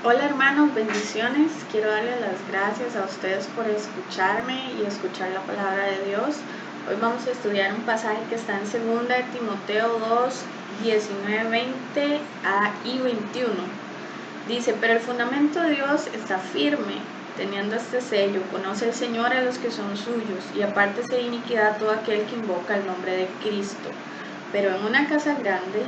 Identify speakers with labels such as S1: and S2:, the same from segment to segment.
S1: Hola hermanos, bendiciones. Quiero darles las gracias a ustedes por escucharme y escuchar la palabra de Dios. Hoy vamos a estudiar un pasaje que está en 2 de Timoteo 2, 19, 20 y 21. Dice, pero el fundamento de Dios está firme, teniendo este sello, conoce el Señor a los que son suyos, y apártese de iniquidad todo aquel que invoca el nombre de Cristo. Pero en una casa grande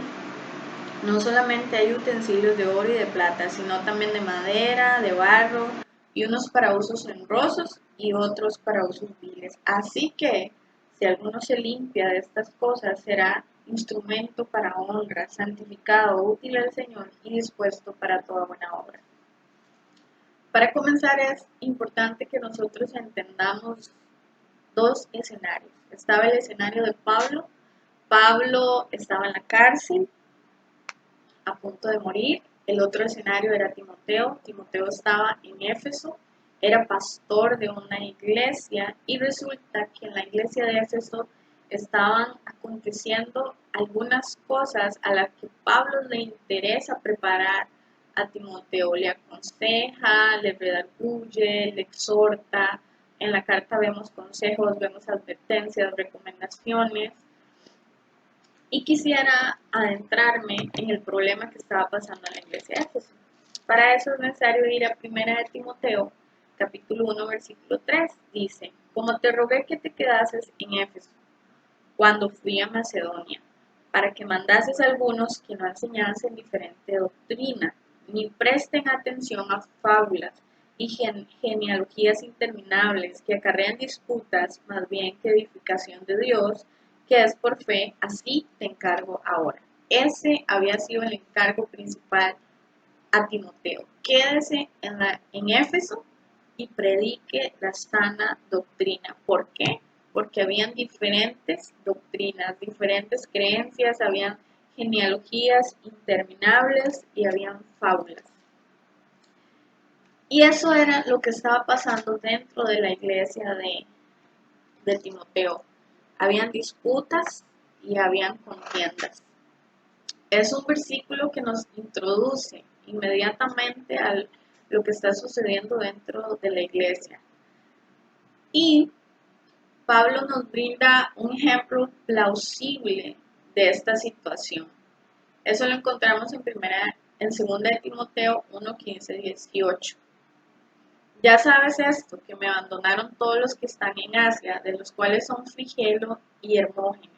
S1: no solamente hay utensilios de oro y de plata, sino también de madera, de barro, y unos para usos honrosos y otros para usos viles. Así que, si alguno se limpia de estas cosas, será instrumento para honra, santificado, útil al Señor y dispuesto para toda buena obra. Para comenzar es importante que nosotros entendamos dos escenarios. Estaba el escenario de Pablo. Pablo estaba en la cárcel a punto de morir. El otro escenario era Timoteo. Timoteo estaba en Éfeso, era pastor de una iglesia y resulta que en la iglesia de Éfeso estaban aconteciendo algunas cosas a las que Pablo le interesa preparar a Timoteo. Le aconseja, le redarguye, le exhorta. En la carta vemos consejos, vemos advertencias, recomendaciones y quisiera adentrarme en el problema que estaba pasando en la iglesia de Éfeso. Para eso es necesario ir a 1 de Timoteo, capítulo 1, versículo 3. Dice, como te rogué que te quedases en Éfeso cuando fui a Macedonia, para que mandases a algunos que no enseñasen diferente doctrina, ni presten atención a fábulas y genealogías interminables que acarrean disputas más bien que edificación de Dios, que es por fe, así te encargo ahora. Ese había sido el encargo principal a Timoteo. Quédese en Éfeso y predique la sana doctrina. ¿Por qué? Porque habían diferentes doctrinas, diferentes creencias, habían genealogías interminables y habían fábulas. Y eso era lo que estaba pasando dentro de la iglesia de Timoteo. Habían disputas y habían contiendas. Es un versículo que nos introduce inmediatamente a lo que está sucediendo dentro de la iglesia. Y Pablo nos brinda un ejemplo plausible de esta situación. Eso lo encontramos en 2 de Timoteo 1, 15, 18. Ya sabes esto, que me abandonaron todos los que están en Asia, de los cuales son Figelo y Hermógenes.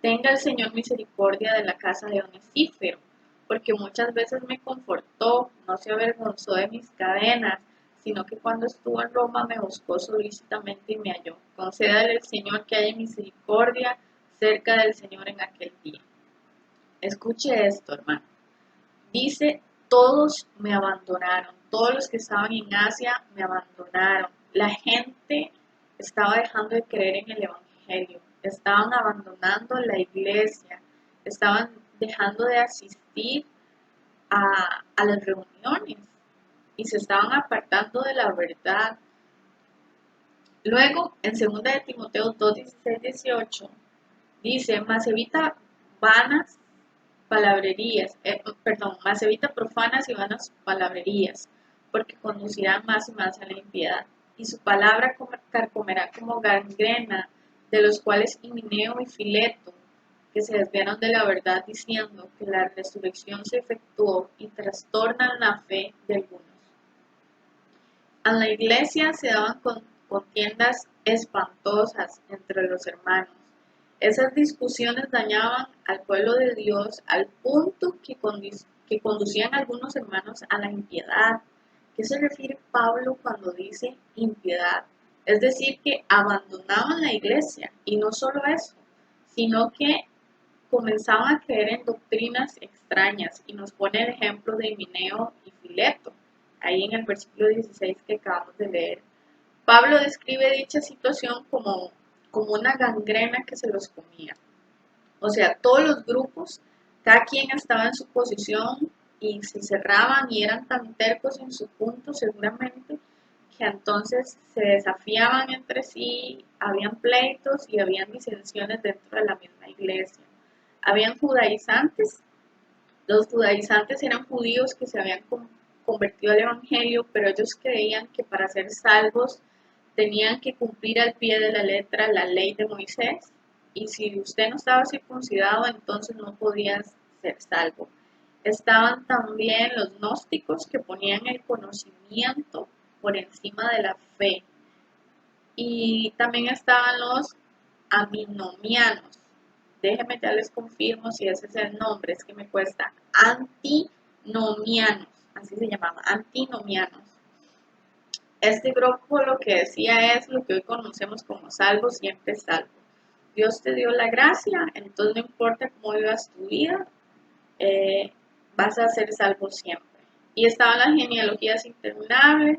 S1: Tenga el Señor misericordia de la casa de Onesífero, porque muchas veces me confortó, no se avergonzó de mis cadenas, sino que cuando estuvo en Roma me buscó solícitamente y me halló. Concédale el Señor que haya misericordia cerca del Señor en aquel día. Escuche esto, hermano. Dice, todos me abandonaron, todos los que estaban en Asia me abandonaron. La gente estaba dejando de creer en el Evangelio, estaban abandonando la iglesia, estaban dejando de asistir a las reuniones y se estaban apartando de la verdad. Luego, en 2 de Timoteo 2, 16, 18, dice, mas evita vanas palabrerías, más evita profanas y vanas palabrerías, porque conducirán más y más a la impiedad. Y su palabra carcomerá como gangrena, de los cuales Himeneo y Fileto, que se desviaron de la verdad diciendo que la resurrección se efectuó y trastornan la fe de algunos. En la iglesia se daban contiendas espantosas entre los hermanos. Esas discusiones dañaban al pueblo de Dios al punto que conducían a algunos hermanos a la impiedad. ¿Qué se refiere Pablo cuando dice impiedad? Es decir, que abandonaban la iglesia y no solo eso, sino que comenzaban a creer en doctrinas extrañas y nos pone el ejemplo de Himeneo y Fileto, ahí en el versículo 16 que acabamos de leer. Pablo describe dicha situación como una gangrena que se los comía. O sea, todos los grupos, cada quien estaba en su posición y se cerraban y eran tan tercos en su punto seguramente que entonces se desafiaban entre sí, habían pleitos y habían disensiones dentro de la misma iglesia. Habían judaizantes. Los judaizantes eran judíos que se habían convertido al Evangelio, pero ellos creían que para ser salvos tenían que cumplir al pie de la letra la ley de Moisés, y si usted no estaba circuncidado, entonces no podías ser salvo. Estaban también los gnósticos, que ponían el conocimiento por encima de la fe, y también estaban los aminonianos. Déjenme, ya les confirmo si ese es el nombre, es que me cuesta. Antinomianos, así se llamaba, antinomianos. Este grupo lo que decía es lo que hoy conocemos como salvo, siempre salvo. Dios te dio la gracia, entonces no importa cómo vivas tu vida, vas a ser salvo siempre. Y estaban las genealogías interminables,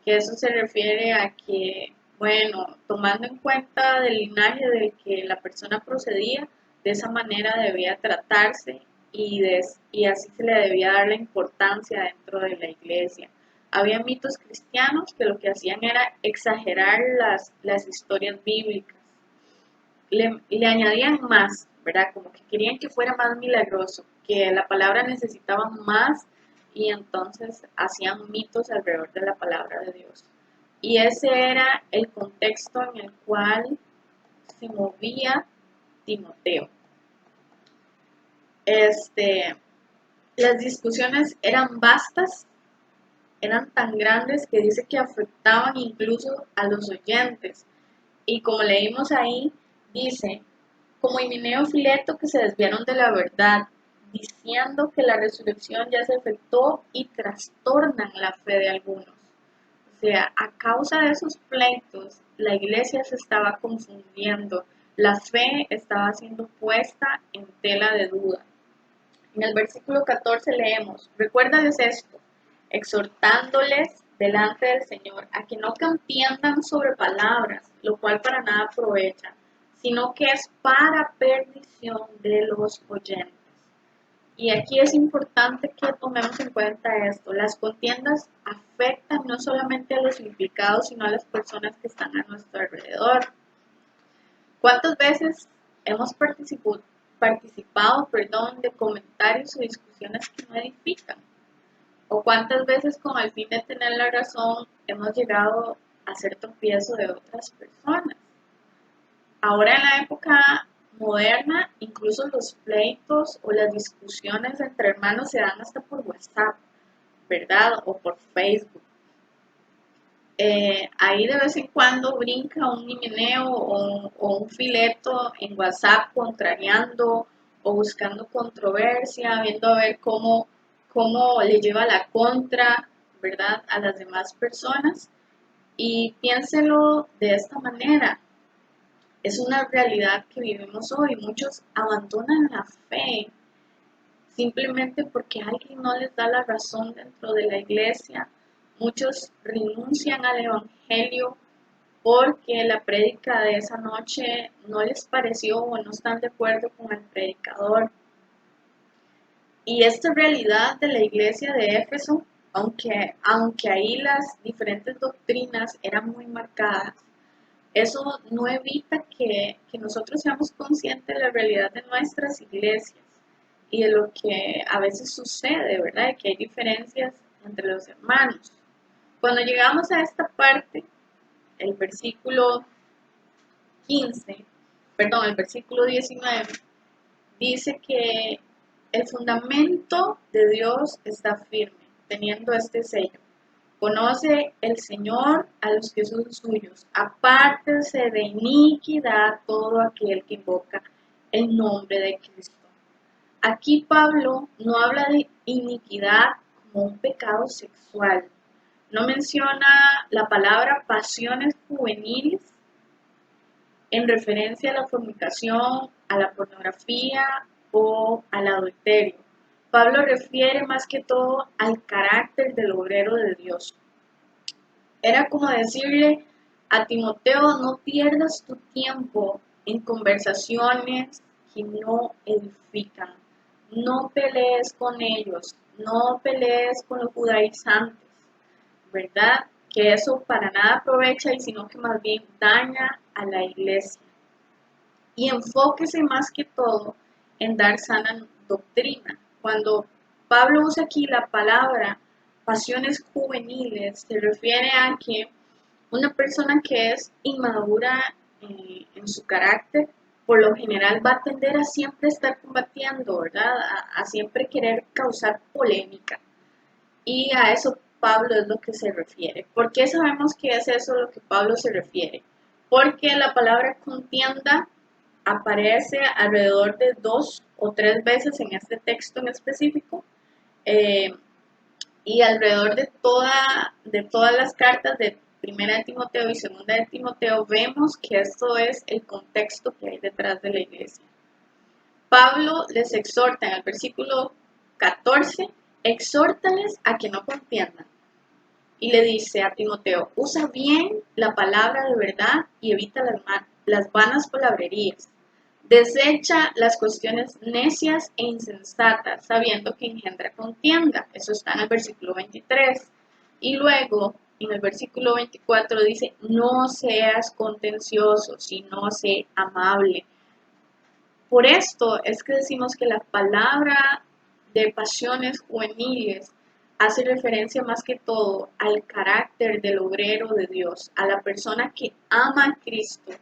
S1: que eso se refiere a que, bueno, tomando en cuenta del linaje del que la persona procedía, de esa manera debía tratarse y así se le debía dar la importancia dentro de la iglesia. Había mitos cristianos que lo que hacían era exagerar las historias bíblicas. Le añadían más, ¿verdad? Como que querían que fuera más milagroso, que la palabra necesitaba más, y entonces hacían mitos alrededor de la palabra de Dios. Y ese era el contexto en el cual se movía Timoteo. Las discusiones eran vastas, eran tan grandes que dice que afectaban incluso a los oyentes. Y como leímos ahí, dice, como Himeneo y Fileto, que se desviaron de la verdad, diciendo que la resurrección ya se efectuó, y trastornan la fe de algunos. O sea, a causa de esos pleitos, la iglesia se estaba confundiendo, la fe estaba siendo puesta en tela de duda. En el versículo 14 leemos, recuérdales esto, exhortándoles delante del Señor a que no contiendan sobre palabras, lo cual para nada aprovecha, sino que es para perdición de los oyentes. Y aquí es importante que tomemos en cuenta esto. Las contiendas afectan no solamente a los implicados, sino a las personas que están a nuestro alrededor. ¿Cuántas veces hemos participado de comentarios o discusiones que no edifican? ¿O cuántas veces con el fin de tener la razón hemos llegado a ser tropiezo de otras personas? Ahora en la época moderna, incluso los pleitos o las discusiones entre hermanos se dan hasta por WhatsApp, ¿verdad? O por Facebook. Ahí de vez en cuando brinca un Himeneo o un Fileto en WhatsApp contrariando o buscando controversia, viendo a ver cómo le lleva la contra, ¿verdad?, a las demás personas. Y piénselo de esta manera. Es una realidad que vivimos hoy. Muchos abandonan la fe simplemente porque alguien no les da la razón dentro de la iglesia. Muchos renuncian al Evangelio porque la prédica de esa noche no les pareció o no están de acuerdo con el predicador. Y esta realidad de la iglesia de Éfeso, aunque ahí las diferentes doctrinas eran muy marcadas, eso no evita que nosotros seamos conscientes de la realidad de nuestras iglesias y de lo que a veces sucede, ¿verdad? De que hay diferencias entre los hermanos. Cuando llegamos a esta parte, el versículo 19, dice que el fundamento de Dios está firme, teniendo este sello. Conoce el Señor a los que son suyos. Apártese de iniquidad todo aquel que invoca el nombre de Cristo. Aquí Pablo no habla de iniquidad como un pecado sexual. No menciona la palabra pasiones juveniles en referencia a la fornicación, a la pornografía o al adulterio. Pablo refiere más que todo al carácter del obrero de Dios. Era como decirle a Timoteo, no pierdas tu tiempo en conversaciones que no edifican. No pelees con ellos, no pelees con los judaizantes, ¿verdad? Que eso para nada aprovecha y sino que más bien daña a la iglesia. Y enfóquese más que todo en dar sana doctrina. Cuando Pablo usa aquí la palabra pasiones juveniles se refiere a que una persona que es inmadura en su carácter, por lo general va a tender a siempre estar combatiendo, ¿verdad? A siempre querer causar polémica. Y a eso Pablo es lo que se refiere. ¿Por qué sabemos que es eso lo que Pablo se refiere? Porque la palabra contienda aparece alrededor de 2 o 3 veces en este texto en específico. eh, y alrededor de todas las cartas de Primera de Timoteo y Segunda de Timoteo vemos que esto es el contexto que hay detrás de la iglesia. Pablo les exhorta en el versículo 14, exhórtales a que no contiendan. Y le dice a Timoteo, usa bien la palabra de verdad y evita las vanas palabrerías. Desecha las cuestiones necias e insensatas, sabiendo que engendra contienda. Eso está en el versículo 23. Y luego, en el versículo 24 dice, no seas contencioso, sino sé amable. Por esto es que decimos que la palabra de pasiones juveniles hace referencia más que todo al carácter del obrero de Dios, a la persona que ama a Cristo.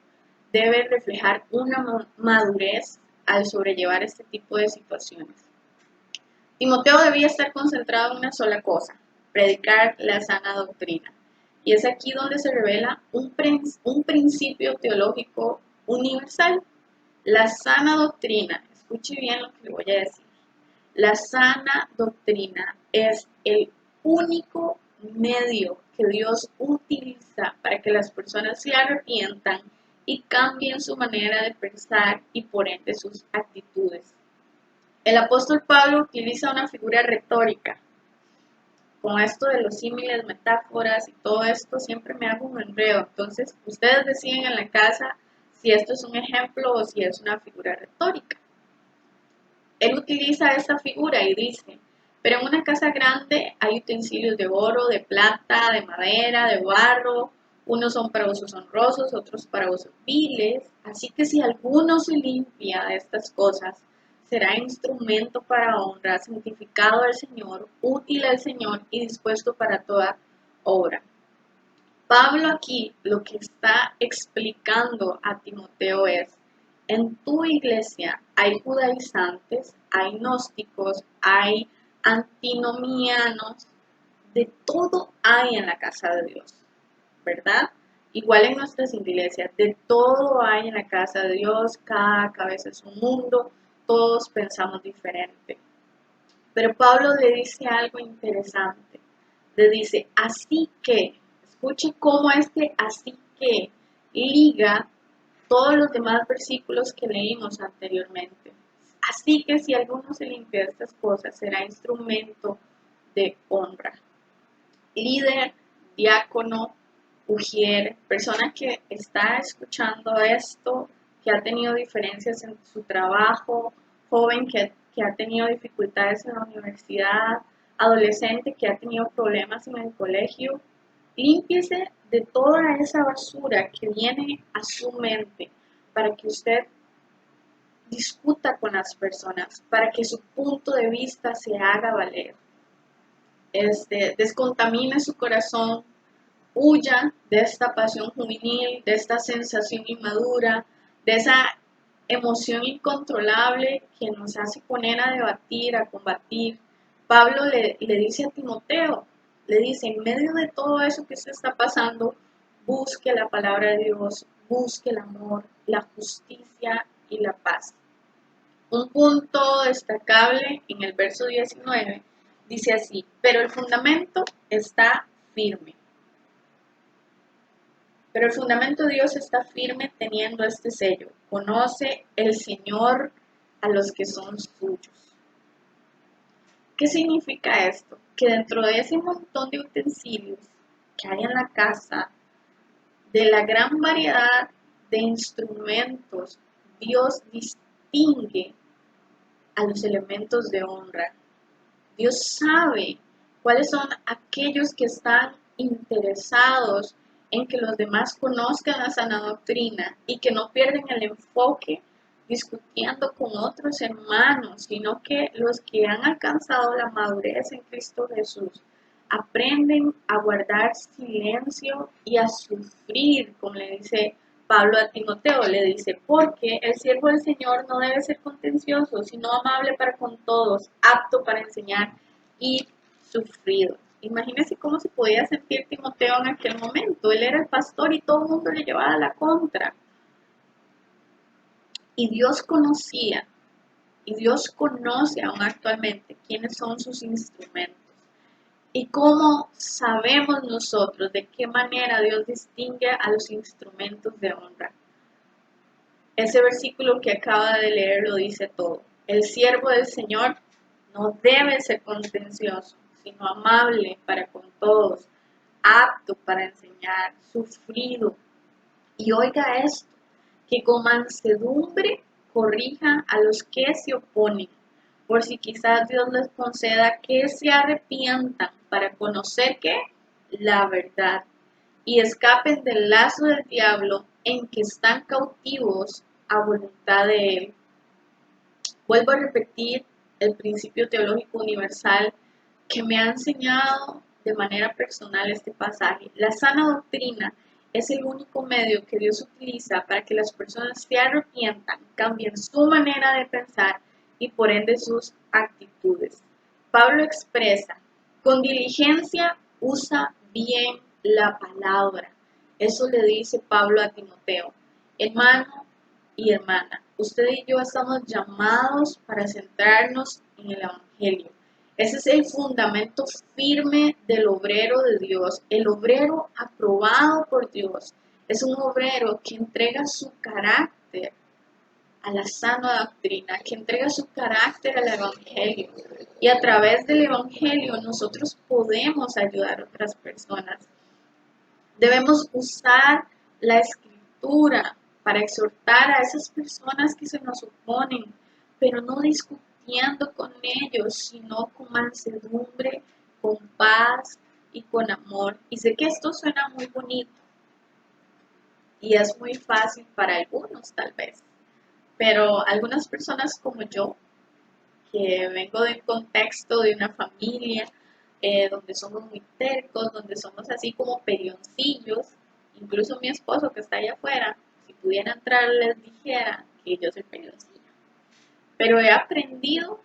S1: Debe reflejar una madurez al sobrellevar este tipo de situaciones. Timoteo debía estar concentrado en una sola cosa, predicar la sana doctrina. Y es aquí donde se revela un principio teológico universal. La sana doctrina, escuche bien lo que le voy a decir, la sana doctrina es el único medio que Dios utiliza para que las personas se arrepientan y cambien su manera de pensar y por ende sus actitudes. El apóstol Pablo utiliza una figura retórica. Con esto de los símiles, metáforas y todo esto siempre me hago un enredo. Entonces, ustedes deciden en la casa si esto es un ejemplo o si es una figura retórica. Él utiliza esta figura y dice, pero en una casa grande hay utensilios de oro, de plata, de madera, de barro, unos son para usos honrosos, otros para usos viles, así que si alguno se limpia de estas cosas, será instrumento para honra, santificado al Señor, útil al Señor y dispuesto para toda obra. Pablo aquí lo que está explicando a Timoteo es, en tu iglesia hay judaizantes, hay gnósticos, hay antinomianos, de todo hay en la casa de Dios, ¿verdad? Igual en nuestras iglesias, de todo hay en la casa de Dios, cada cabeza es un mundo, todos pensamos diferente. Pero Pablo le dice algo interesante, le dice, así que, escuche cómo así que liga todos los demás versículos que leímos anteriormente. Así que si alguno se limpia de estas cosas, será instrumento de honra. Líder, diácono, ujier, persona que está escuchando esto, que ha tenido diferencias en su trabajo, joven que ha tenido dificultades en la universidad, adolescente que ha tenido problemas en el colegio, límpiese de toda esa basura que viene a su mente para que usted discuta con las personas, para que su punto de vista se haga valer. Descontamine su corazón, huya de esta pasión juvenil, de esta sensación inmadura, de esa emoción incontrolable que nos hace poner a debatir, a combatir. Pablo le dice a Timoteo, le dice, en medio de todo eso que se está pasando, busque la palabra de Dios, busque el amor, la justicia y la paz. Un punto destacable en el verso 19 dice así, pero el fundamento está firme. Pero el fundamento de Dios está firme teniendo este sello. Conoce el Señor a los que son suyos. ¿Qué significa esto? Que dentro de ese montón de utensilios que hay en la casa, de la gran variedad de instrumentos, Dios distingue a los elementos de honra. Dios sabe cuáles son aquellos que están interesados en que los demás conozcan la sana doctrina y que no pierden el enfoque discutiendo con otros hermanos, sino que los que han alcanzado la madurez en Cristo Jesús aprenden a guardar silencio y a sufrir, como le dice Pablo a Timoteo, le dice, porque el siervo del Señor no debe ser contencioso, sino amable para con todos, apto para enseñar y sufrido. Imagínense cómo se podía sentir Timoteo en aquel momento. Él era el pastor y todo el mundo le llevaba la contra. Y Dios conocía, y Dios conoce aún actualmente quiénes son sus instrumentos. ¿Y cómo sabemos nosotros de qué manera Dios distingue a los instrumentos de honra? Ese versículo que acaba de leer lo dice todo. El siervo del Señor no debe ser contencioso, sino amable para con todos, apto para enseñar, sufrido. Y oiga esto, que con mansedumbre corrija a los que se oponen, por si quizás Dios les conceda que se arrepientan para conocer que la verdad y escapen del lazo del diablo en que están cautivos a voluntad de él. Vuelvo a repetir el principio teológico universal que me ha enseñado de manera personal este pasaje. La sana doctrina es el único medio que Dios utiliza para que las personas se arrepientan, cambien su manera de pensar y por ende sus actitudes. Pablo expresa, con diligencia usa bien la palabra. Eso le dice Pablo a Timoteo. Hermano y hermana, usted y yo estamos llamados para centrarnos en el Evangelio. Ese es el fundamento firme del obrero de Dios, el obrero aprobado por Dios. Es un obrero que entrega su carácter a la sana doctrina, que entrega su carácter al Evangelio. Y a través del Evangelio nosotros podemos ayudar a otras personas. Debemos usar la escritura para exhortar a esas personas que se nos oponen, pero no discutiendo con ellos, sino con mansedumbre, con paz y con amor. Y sé que esto suena muy bonito y es muy fácil para algunos tal vez, pero algunas personas como yo, que vengo de un contexto de una familia donde somos muy tercos, donde somos así como perioncillos, incluso mi esposo que está allá afuera, si pudiera entrar les dijera que yo soy perioncilla. Pero he aprendido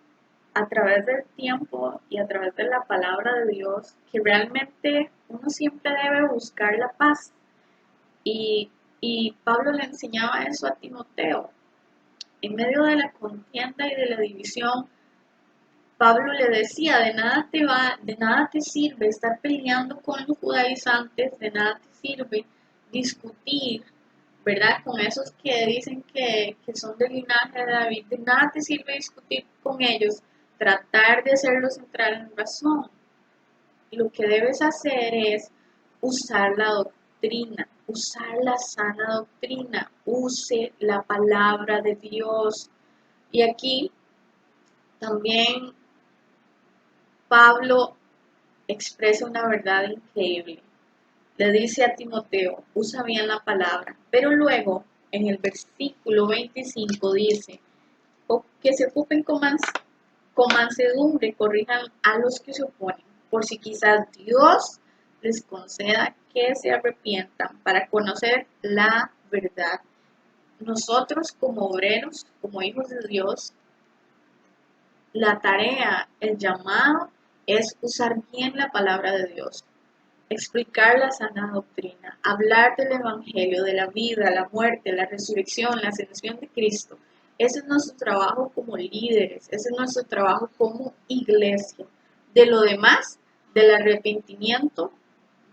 S1: a través del tiempo y a través de la palabra de Dios que realmente uno siempre debe buscar la paz. Y Pablo le enseñaba eso a Timoteo. En medio de la contienda y de la división, Pablo le decía, de nada te sirve estar peleando con los judaizantes, de nada te sirve discutir, ¿verdad? Con esos que dicen que son del linaje de David, de nada te sirve discutir con ellos, tratar de hacerlos entrar en razón. Y lo que debes hacer es usar la doctrina, usar la sana doctrina, use la palabra de Dios. Y aquí también Pablo expresa una verdad increíble. Le dice a Timoteo, usa bien la palabra, pero luego en el versículo 25 dice, que se ocupen con mansedumbre, corrijan a los que se oponen, por si quizás Dios les conceda que se arrepientan para conocer la verdad. Nosotros como obreros, como hijos de Dios, la tarea, el llamado es usar bien la palabra de Dios, explicar la sana doctrina, hablar del Evangelio, de la vida, la muerte, la resurrección, la ascensión de Cristo. Ese es nuestro trabajo como líderes, ese es nuestro trabajo como iglesia. De lo demás, del arrepentimiento,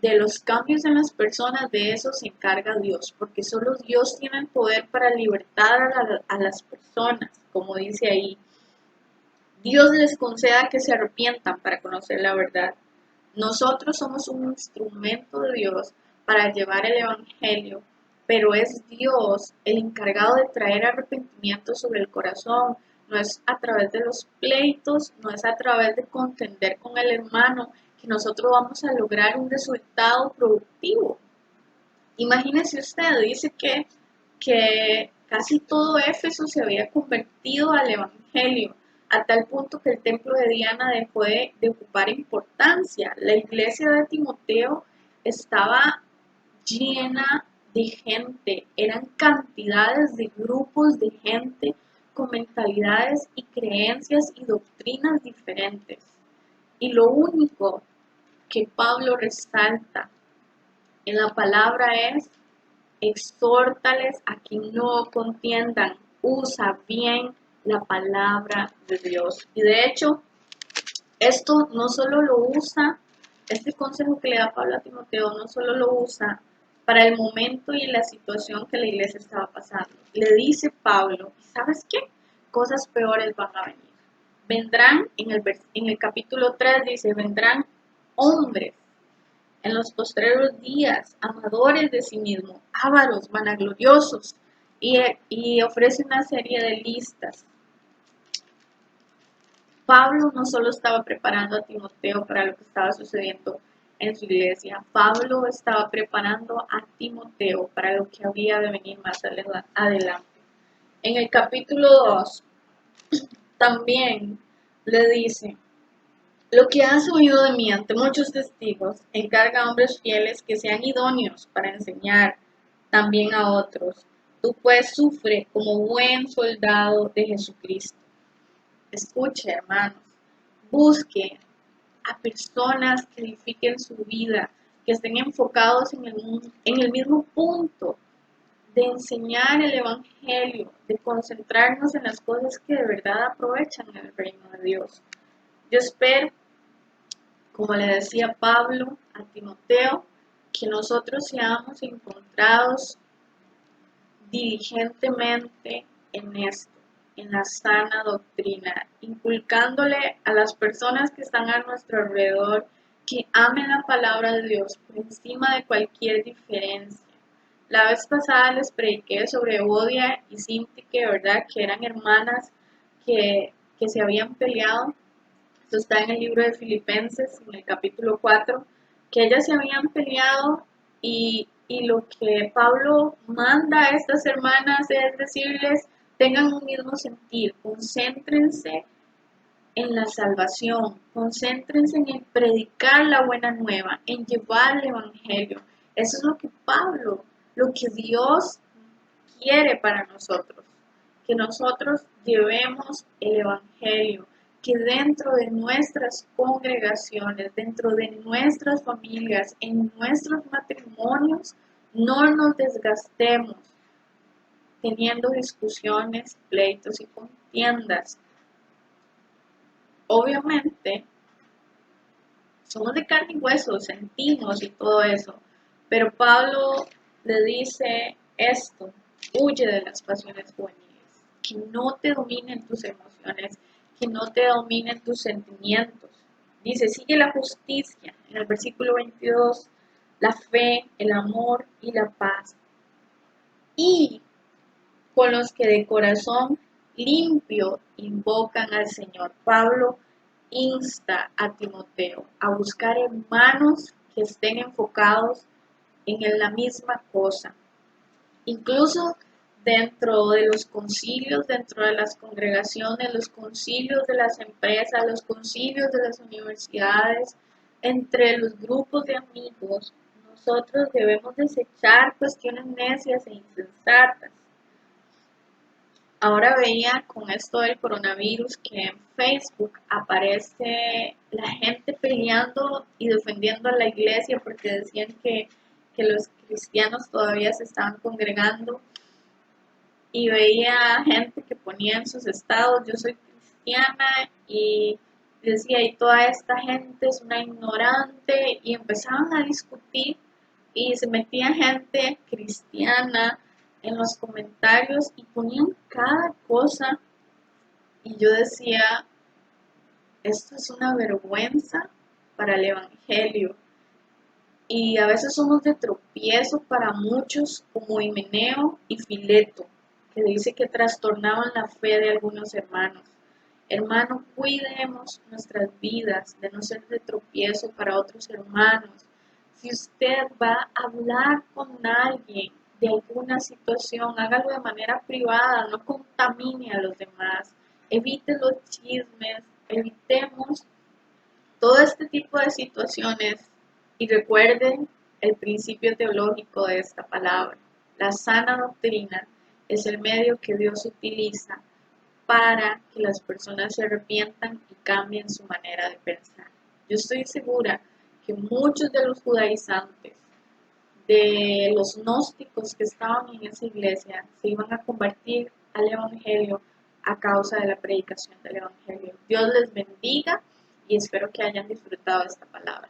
S1: de los cambios en las personas, de eso se encarga Dios, porque solo Dios tiene el poder para libertar a las personas, como dice ahí. Dios les conceda que se arrepientan para conocer la verdad. Nosotros somos un instrumento de Dios para llevar el Evangelio, pero es Dios el encargado de traer arrepentimiento sobre el corazón. No es a través de los pleitos, no es a través de contender con el hermano que nosotros vamos a lograr un resultado productivo. Imagínese usted, dice que casi todo Éfeso se había convertido al Evangelio. a tal punto que el templo de Diana dejó de ocupar importancia. La iglesia de Timoteo estaba llena de gente, eran cantidades de grupos de gente con mentalidades y creencias y doctrinas diferentes. Y lo único que Pablo resalta en la palabra es: exhórtales a que no contiendan, usa bien la palabra de Dios. Y de hecho, esto no solo lo usa, este consejo que le da Pablo a Timoteo, no solo lo usa para el momento y la situación que la iglesia estaba pasando. Le dice Pablo, ¿sabes qué? Cosas peores van a venir. Vendrán, en el capítulo 3 dice, vendrán hombres en los postreros días, amadores de sí mismos, ávaros, vanagloriosos, y ofrece una serie de listas. Pablo no solo estaba preparando a Timoteo para lo que estaba sucediendo en su iglesia, Pablo estaba preparando a Timoteo para lo que había de venir más adelante. En el capítulo 2 también le dice: lo que has oído de mí ante muchos testigos, encarga a hombres fieles que sean idóneos para enseñar también a otros. Tú pues sufre como buen soldado de Jesucristo. Escuche, hermanos, busque a personas que edifiquen su vida, que estén enfocados en el mismo punto de enseñar el Evangelio, de concentrarnos en las cosas que de verdad aprovechan el reino de Dios. Yo espero, como le decía Pablo a Timoteo, que nosotros seamos encontrados diligentemente en esto, en la sana doctrina, inculcándole a las personas que están a nuestro alrededor que amen la palabra de Dios por encima de cualquier diferencia. La vez pasada les prediqué sobre Odia y Sintique, ¿verdad? Que eran hermanas que se habían peleado. Esto está en el libro de Filipenses, en el capítulo 4, que ellas se habían peleado y lo que Pablo manda a estas hermanas es decirles: tengan un mismo sentir, concéntrense en la salvación, concéntrense en predicar la buena nueva, en llevar el Evangelio. Eso es lo que Pablo, lo que Dios quiere para nosotros, que nosotros llevemos el Evangelio, que dentro de nuestras congregaciones, dentro de nuestras familias, en nuestros matrimonios, no nos desgastemos teniendo discusiones, pleitos y contiendas. Obviamente, somos de carne y hueso, sentimos y todo eso, pero Pablo le dice esto: huye de las pasiones juveniles, que no te dominen tus emociones, que no te dominen tus sentimientos. Dice: sigue la justicia, en el versículo 22, la fe, el amor y la paz. Y con los que de corazón limpio invocan al Señor. Pablo insta a Timoteo a buscar hermanos que estén enfocados en la misma cosa. Incluso dentro de los concilios, dentro de las congregaciones, los concilios de las empresas, los concilios de las universidades, entre los grupos de amigos, nosotros debemos desechar cuestiones necias e insensatas. Ahora veía con esto del coronavirus que en Facebook aparece la gente peleando y defendiendo a la iglesia porque decían que los cristianos todavía se estaban congregando, y veía gente que ponía en sus estados: yo soy cristiana, y decía: y toda esta gente es una ignorante, y empezaban a discutir y se metía gente cristiana en los comentarios y ponían cada cosa, y yo decía: esto es una vergüenza para el Evangelio. Y a veces somos de tropiezo para muchos, como Himeneo y Fileto, que dice que trastornaban la fe de algunos hermanos. Hermano, cuidemos nuestras vidas de no ser de tropiezo para otros hermanos. Si usted va a hablar con alguien de alguna situación, hágalo de manera privada, no contamine a los demás. evite los chismes, evitemos todo este tipo de situaciones y recuerden el principio teológico de esta palabra. La sana doctrina es el medio que Dios utiliza para que las personas se arrepientan y cambien su manera de pensar. Yo estoy segura que muchos de los judaizantes, de los gnósticos que estaban en esa iglesia, se iban a convertir al Evangelio a causa de la predicación del Evangelio. Dios les bendiga y espero que hayan disfrutado esta palabra.